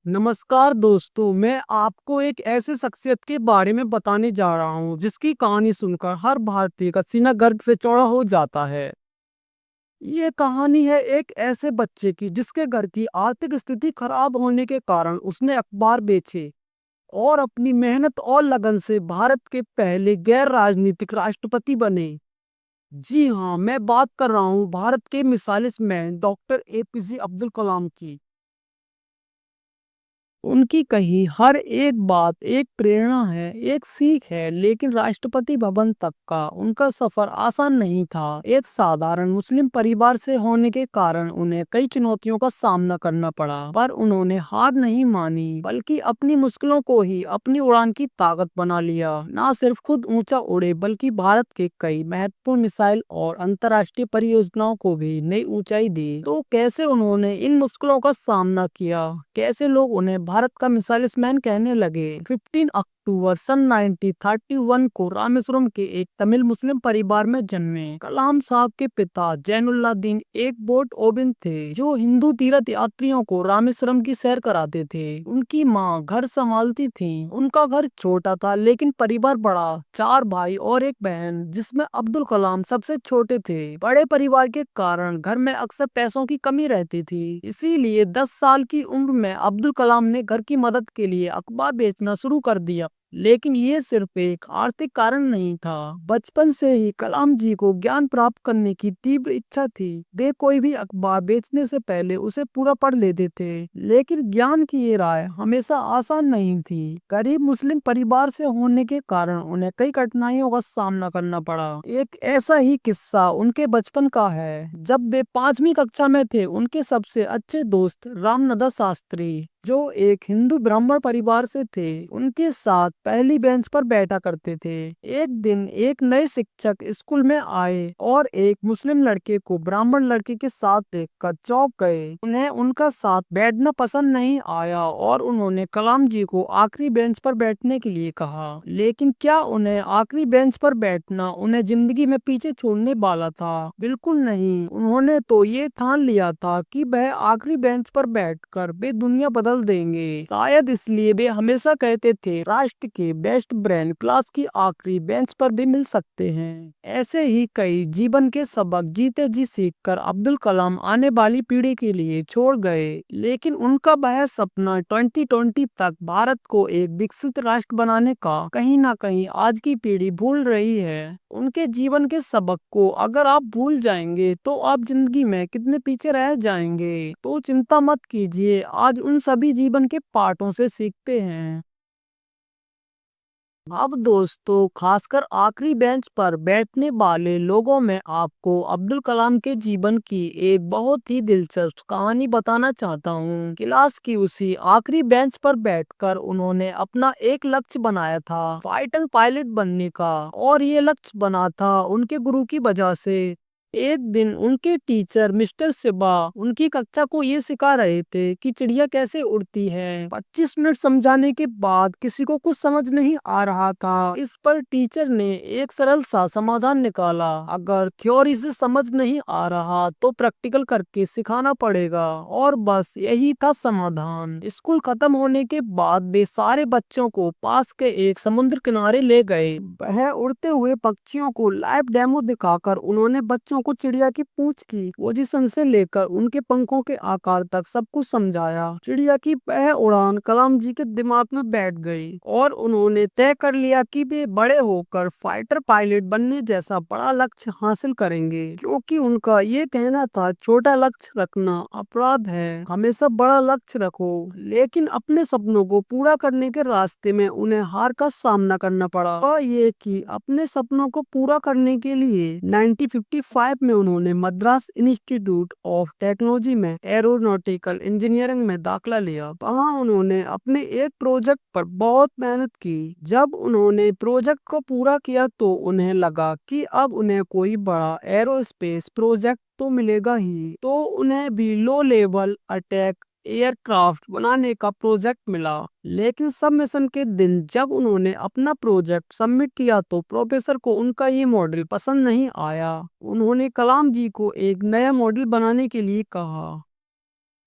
नमस्कार दोस्तों, मैं आपको एक ऐसे शख्सियत के बारे में बताने जा रहा हूँ जिसकी कहानी सुनकर हर भारतीय का सीना गर्व से चौड़ा हो जाता है। ये कहानी है एक ऐसे बच्चे की जिसके घर की आर्थिक स्थिति खराब होने के कारण उसने अखबार बेचे और अपनी मेहनत और लगन से भारत के पहले गैर राजनीतिक राष्ट्रपति बने। जी हाँ, मैं बात कर रहा हूँ भारत के मिसाइलिस्ट man doctor APJ Abdul Kalam की। उनकी कही हर एक बात एक प्रेरणा है, एक सीख है, लेकिन राष्ट्रपति भवन तक का उनका सफर आसान नहीं था। एक साधारण मुस्लिम परिवार से होने के कारण उन्हें कई चुनौतियों का सामना करना पड़ा, पर उन्होंने हार नहीं मानी, बल्कि अपनी मुश्किलों को ही अपनी उड़ान की ताकत बना लिया। न सिर्फ खुद ऊंचा उड़े, बल्कि भारत के कई महत्वपूर्ण मिसाइल और अंतर्राष्ट्रीय परियोजनाओं को भी नई ऊंचाई दी। तो कैसे उन्होंने इन मुश्किलों का सामना किया, कैसे लोग उन्हें भारत का मिसाइलिस्ट मैन कहने लगे। 15 अक्टूबर सन 1931 को रामेश्वरम के एक तमिल मुस्लिम परिवार में जन्मे कलाम साहब के पिता जैनुल्लादीन एक बोट ओबिन थे जो हिंदू तीर्थ यात्रियों को रामेश्वरम की सैर कराते थे। उनकी माँ घर संभालती थी। उनका घर छोटा था लेकिन परिवार बड़ा, 4 भाई और एक बहन जिसमें अब्दुल कलाम सबसे छोटे थे। बड़े परिवार के कारण घर में अक्सर पैसों की कमी रहती थी, इसीलिए 10 साल की उम्र में अब्दुल कलाम ने घर की मदद के लिए अखबार बेचना शुरू कर दिया। लेकिन ये सिर्फ एक आर्थिक कारण नहीं था। बचपन से ही कलाम जी को ज्ञान प्राप्त करने की तीव्र इच्छा थी। वे कोई भी अखबार बेचने से पहले उसे पूरा पढ़ लेते थे। लेकिन ज्ञान की ये राह हमेशा आसान नहीं थी। गरीब मुस्लिम परिवार से होने के कारण उन्हें कई कठिनाइयों का सामना करना पड़ा। एक ऐसा ही किस्सा उनके बचपन का है। जब वे 5वीं कक्षा में थे, उनके सबसे अच्छे दोस्त रामनदा शास्त्री, जो एक हिंदू ब्राह्मण परिवार से थे, उनके साथ पहली बेंच पर बैठा करते थे। एक दिन एक नए शिक्षक स्कूल में आए और एक मुस्लिम लड़के को ब्राह्मण लड़के के साथ देखकर चौंक गए। उन्हें उनका साथ बैठना पसंद नहीं आया और उन्होंने कलाम जी को आखिरी बेंच पर बैठने के लिए कहा। लेकिन क्या उन्हें आखिरी बेंच पर बैठना उन्हें जिंदगी में पीछे छोड़ने वाला था? बिल्कुल नहीं। उन्होंने तो ये ठान लिया था कि वह आखिरी बेंच पर बैठकर वे दुनिया बदल देंगे। शायद इसलिए वे हमेशा कहते थे, राष्ट्र के बेस्ट ब्रेन क्लास की आखिरी बेंच पर भी मिल सकते हैं। ऐसे ही कई जीवन के सबक जीते जी सीखकर अब्दुल कलाम आने वाली पीढ़ी के लिए छोड़ गए। लेकिन उनका वह सपना 2020 तक भारत को एक विकसित राष्ट्र बनाने का कहीं ना कहीं आज की पीढ़ी भूल रही है। उनके जीवन के सबक को अगर आप भूल जाएंगे तो आप जिंदगी में कितने पीछे रह जाएंगे। तो चिंता मत कीजिए, आज उन सभी जीवन के पाठों से सीखते हैं। अब दोस्तों, खासकर आखिरी बेंच पर बैठने वाले लोगों में आपको अब्दुल कलाम के जीवन की एक बहुत ही दिलचस्प कहानी बताना चाहता हूँ। क्लास की उसी आखिरी बेंच पर बैठकर उन्होंने अपना एक लक्ष्य बनाया था, फाइटर पायलट बनने का, और ये लक्ष्य बना था उनके गुरु की वजह से। एक दिन उनके टीचर मिस्टर सिबा उनकी कक्षा को ये सिखा रहे थे कि चिड़िया कैसे उड़ती है। 25 मिनट समझाने के बाद किसी को कुछ समझ नहीं आ रहा था। इस पर टीचर ने एक सरल सा समाधान निकाला, अगर थ्योरी से समझ नहीं आ रहा तो प्रैक्टिकल करके सिखाना पड़ेगा। और बस यही था समाधान। स्कूल खत्म होने के बाद वे सारे बच्चों को पास के एक समुद्र किनारे ले गए। वह उड़ते हुए पक्षियों को लाइव डेमो दिखाकर उन्होंने बच्चों को चिड़िया की पूंछ की पोजीशन से लेकर उनके पंखों के आकार तक सब कुछ समझाया। चिड़िया की वह उड़ान कलाम जी के दिमाग में बैठ गई और उन्होंने तय कर लिया कि वे बड़े होकर फाइटर पायलट बनने जैसा बड़ा लक्ष्य हासिल करेंगे, क्योंकि उनका ये कहना था, छोटा लक्ष्य रखना अपराध है, हमेशा बड़ा लक्ष्य रखो। लेकिन अपने सपनों को पूरा करने के रास्ते में उन्हें हार का सामना करना पड़ा। और ये कि अपने सपनों को पूरा करने के लिए 1955 में उन्होंने मद्रास इंस्टीट्यूट ऑफ टेक्नोलॉजी में एरोनॉटिकल इंजीनियरिंग में दाखिला लिया। वहाँ उन्होंने अपने एक प्रोजेक्ट पर बहुत मेहनत की। जब उन्होंने प्रोजेक्ट को पूरा किया तो उन्हें लगा कि अब उन्हें कोई बड़ा एरोस्पेस प्रोजेक्ट तो मिलेगा ही। तो उन्हें भी लो लेवल अटैक एयरक्राफ्ट बनाने का प्रोजेक्ट मिला। लेकिन सबमिशन के दिन जब उन्होंने अपना प्रोजेक्ट सबमिट किया तो प्रोफेसर को उनका ये मॉडल पसंद नहीं आया। उन्होंने कलाम जी को एक नया मॉडल बनाने के लिए कहा।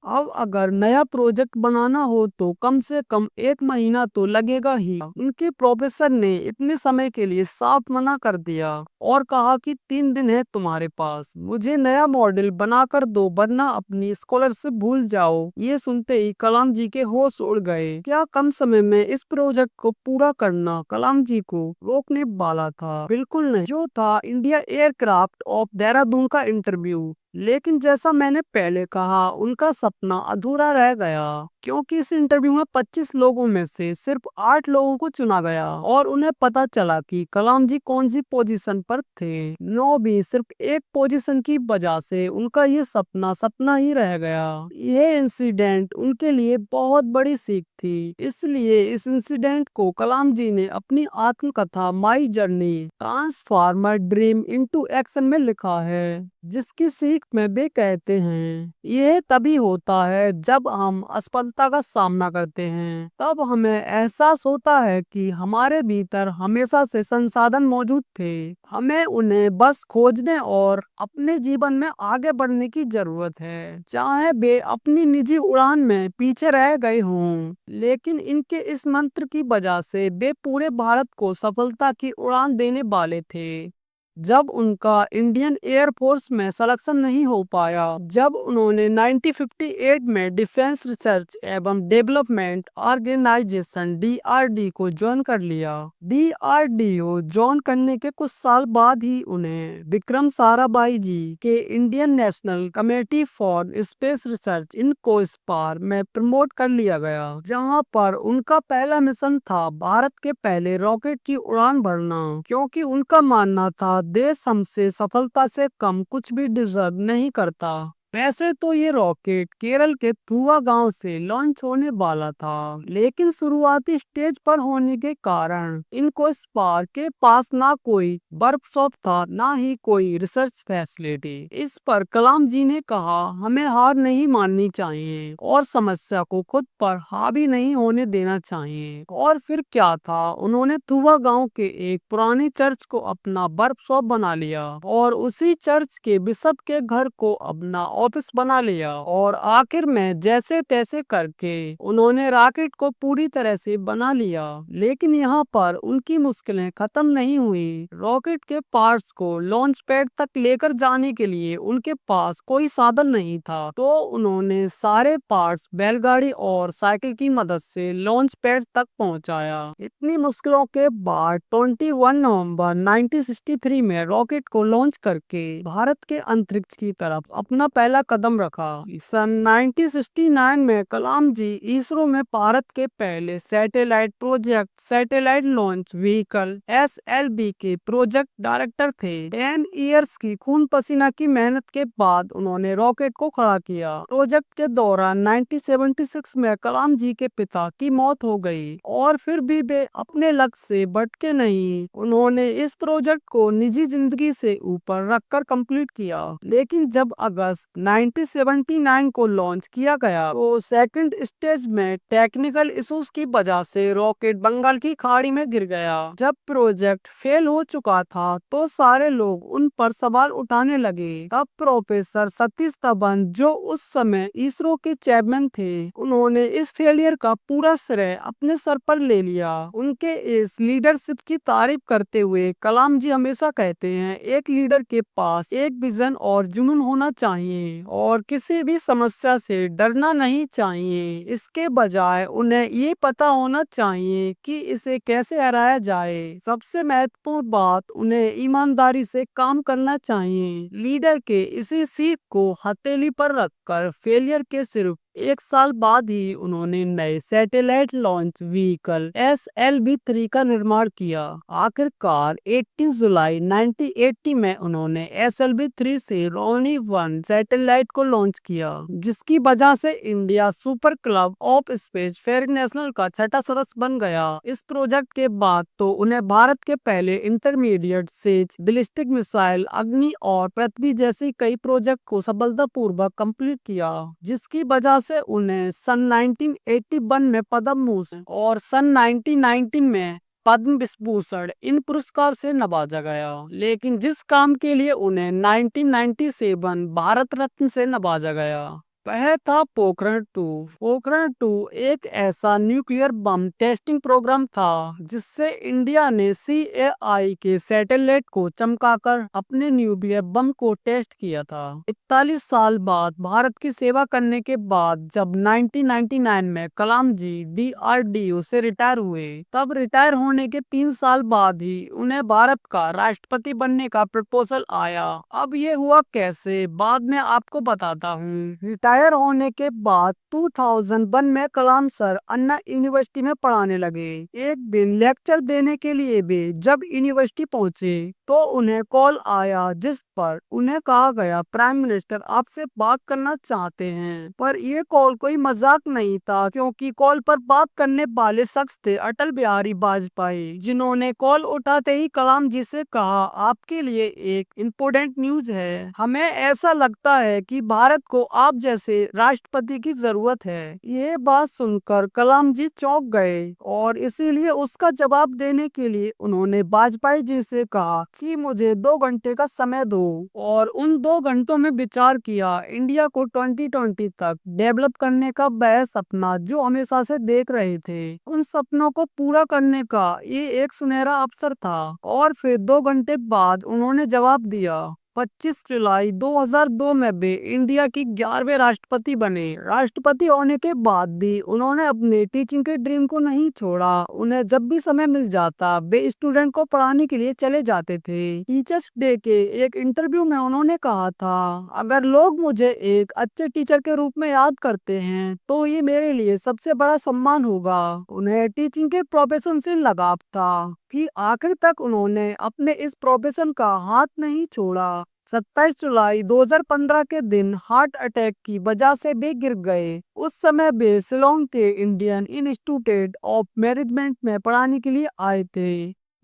अब अगर नया प्रोजेक्ट बनाना हो तो कम से कम 1 महीना तो लगेगा ही। उनके प्रोफेसर ने इतने समय के लिए साफ मना कर दिया और कहा कि 3 दिन है तुम्हारे पास, मुझे नया मॉडल बनाकर दो वरना अपनी स्कॉलरशिप भूल जाओ। ये सुनते ही कलाम जी के होश उड़ गए। क्या कम समय में इस प्रोजेक्ट को पूरा करना कलाम जी को रोकने वाला था? बिल्कुल नहीं। जो था इंडिया एयरक्राफ्ट ऑफ देहरादून का इंटरव्यू। लेकिन जैसा मैंने पहले कहा, उनका सपना अधूरा रह गया क्योंकि इस इंटरव्यू में 25 लोगों में से सिर्फ 8 लोगों को चुना गया और उन्हें पता चला कि कलाम जी कौन सी पोजीशन पर थे। 9 भी सिर्फ एक पोजीशन की वजह से उनका ये सपना सपना ही रह गया। यह इंसिडेंट उनके लिए बहुत बड़ी सीख थी, इसलिए इस इंसिडेंट को कलाम जी ने अपनी आत्मकथा my journey transformer dream into action में लिखा है, जिसकी सीख में वे कहते हैं, यह तभी होता है जब हम असफलता का सामना करते हैं, तब हमें एहसास होता है कि हमारे भीतर हमेशा से संसाधन मौजूद थे, हमें उन्हें बस खोजने और अपने जीवन में आगे बढ़ने की जरूरत है। चाहे वे अपनी निजी उड़ान में पीछे रह गए हों, लेकिन इनके इस मंत्र की वजह से वे पूरे भारत को सफलता की उड़ान देने वाले थे। जब उनका इंडियन एयरफोर्स में सिलेक्शन नहीं हो पाया, जब उन्होंने 1958 में डिफेंस रिसर्च एवं डेवलपमेंट ऑर्गेनाइजेशन DRD को ज्वाइन कर लिया। DRDO ज्वाइन करने के कुछ साल बाद ही उन्हें विक्रम साराभाई जी के Indian National Committee for Space Research in COSPAR में प्रमोट कर लिया गया, जहां पर उनका पहला मिशन था भारत के पहले रॉकेट की उड़ान भरना, क्योंकि उनका मानना था देश हमसे सफलता से कम कुछ भी डिजर्व नहीं करता। वैसे तो ये रॉकेट केरल के थुवा गांव से लॉन्च होने वाला था, लेकिन शुरुआती स्टेज पर होने के कारण इनको स्पार के पास ना कोई वर्कशॉप था, ना ही कोई रिसर्च फैसिलिटी। इस पर कलाम जी ने कहा, हमें हार नहीं माननी चाहिए और समस्या को खुद पर हावी नहीं होने देना चाहिए। और फिर क्या था, उन्होंने थुवा गांव के एक पुराने चर्च को अपना वर्कशॉप बना लिया और उसी चर्च के बिशप के घर को अपना ऑफिस बना लिया और आखिर में जैसे तैसे करके उन्होंने रॉकेट को पूरी तरह से बना लिया। लेकिन यहाँ पर उनकी मुश्किलें खत्म नहीं हुई। रॉकेट के पार्ट्स को लॉन्च पैड तक लेकर जाने के लिए उनके पास कोई साधन नहीं था, तो उन्होंने सारे पार्ट्स बैलगाड़ी और साइकिल की मदद से लॉन्च पैड तक पहुंचाया। इतनी मुश्किलों के बाद 21 नवंबर 1963 में रॉकेट को लॉन्च करके भारत के अंतरिक्ष की तरफ अपना पहला कदम रखा। सन 1969 में कलाम जी इसरो में भारत के पहले satellite project satellite launch vehicle SLV के प्रोजेक्ट डायरेक्टर थे। 10 इयर्स की खून पसीना की मेहनत के बाद उन्होंने रॉकेट को खड़ा किया। प्रोजेक्ट के दौरान 1976 में कलाम जी के पिता की मौत हो गई और फिर भी वे अपने लक्ष्य से भटके नहीं। उन्होंने इस प्रोजेक्ट को निजी जिंदगी से ऊपर रखकर कंप्लीट किया। लेकिन जब अगस्त 1979 को लॉन्च किया गया तो सेकंड स्टेज में टेक्निकल इश्यूज की वजह से रॉकेट बंगाल की खाड़ी में गिर गया। जब प्रोजेक्ट फेल हो चुका था तो सारे लोग उन पर सवाल उठाने लगे। तब प्रोफेसर सतीश धवन, जो उस समय इसरो के चेयरमैन थे, उन्होंने इस फेलियर का पूरा श्रेय अपने सर पर ले लिया। उनके इस लीडरशिप की तारीफ करते हुए कलाम जी हमेशा कहते हैं, एक लीडर के पास एक विजन और जुनून होना चाहिए और किसी भी समस्या से डरना नहीं चाहिए। इसके बजाय उन्हें ये पता होना चाहिए कि इसे कैसे हराया जाए। सबसे महत्वपूर्ण बात, उन्हें ईमानदारी से काम करना चाहिए। लीडर के इसी सीख को हथेली पर रखकर फेलियर के सिर्फ 1 साल बाद ही उन्होंने नए सैटेलाइट लॉन्च व्हीकल SLV-3 का निर्माण किया। आखिरकार 18 जुलाई 1980 में उन्होंने SLV-3 से रोहिणी-1 सैटेलाइट को लॉन्च किया, जिसकी वजह से India super club of space fair national का छठा सदस्य बन गया। इस प्रोजेक्ट के बाद तो उन्हें भारत के पहले इंटरमीडिएट सेज बैलिस्टिक मिसाइल अग्नि और पृथ्वी जैसी कई प्रोजेक्ट को सफलतापूर्वक कंप्लीट किया, जिसकी वजह से उन्हें सन 1981 में पद्म भूषण और सन 1919 में पद्म विभूषण इन पुरस्कार से नवाजा गया। लेकिन जिस काम के लिए उन्हें 1997 भारत रत्न से नवाजा गया। वह था पोखरण 2। पोखरण 2 एक ऐसा न्यूक्लियर बम टेस्टिंग प्रोग्राम था जिससे इंडिया ने CAI के सैटेलाइट को चमकाकर अपने न्यूक्लियर बम को टेस्ट किया था। 41 साल बाद भारत की सेवा करने के बाद जब 1999 में कलाम जी DRDO से रिटायर हुए, तब रिटायर होने के 3 साल बाद ही उन्हें भारत का राष्ट्रपति बनने का प्रपोजल आया। अब ये हुआ कैसे, बाद में आपको बताता हूँ। रिटायर होने के बाद 2001 में कलाम सर अन्ना यूनिवर्सिटी में पढ़ाने लगे। एक दिन लेक्चर देने के लिए भी जब यूनिवर्सिटी पहुंचे तो उन्हें कॉल आया जिस पर उन्हें कहा गया प्राइम मिनिस्टर आपसे बात करना चाहते हैं। पर ये कॉल कोई मजाक नहीं था, क्योंकि कॉल पर बात करने वाले शख्स थे अटल बिहारी वाजपेयी, जिन्होंने कॉल उठाते ही कलाम जी से कहा आपके लिए एक इम्पोर्टेंट न्यूज है। हमें ऐसा लगता है कि भारत को आप जैसे राष्ट्रपति की जरूरत है। ये बात सुनकर कलाम जी चौंक गए और इसीलिए उसका जवाब देने के लिए उन्होंने वाजपेयी जी से कहा कि मुझे 2 घंटे का समय दो। और उन 2 घंटों में विचार किया इंडिया को 2020 तक डेवलप करने का वह सपना जो हमेशा से देख रहे थे। उन सपनों को पूरा करने का ये एक सुनहरा अवसर था। और फिर 2 घंटे बाद उन्होंने जवाब दिया। 25 जुलाई 2002 में भी इंडिया की 11वें राष्ट्रपति बने। राष्ट्रपति होने के बाद भी उन्होंने अपने टीचिंग के ड्रीम को नहीं छोड़ा। उन्हें जब भी समय मिल जाता वे स्टूडेंट को पढ़ाने के लिए चले जाते थे। टीचर्स डे के एक इंटरव्यू में उन्होंने कहा था, अगर लोग मुझे एक अच्छे टीचर के रूप में याद करते हैं तो ये मेरे लिए सबसे बड़ा सम्मान होगा। उन्हें टीचिंग के प्रोफेशन से लगाव था कि आखिर तक उन्होंने अपने इस प्रोफेशन का हाथ नहीं छोड़ा। 27 जुलाई 2015 के दिन हार्ट अटैक की वजह से वे गिर गए। उस समय वे शिलोंग के इंडियन इंस्टीट्यूट ऑफ मैनेजमेंट में पढ़ाने के लिए आए थे।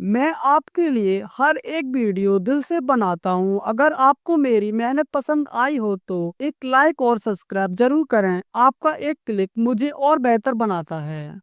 मैं आपके लिए हर एक वीडियो दिल से बनाता हूँ। अगर आपको मेरी मेहनत पसंद आई हो तो एक लाइक और सब्सक्राइब जरूर करें। आपका एक क्लिक मुझे और बेहतर बनाता है।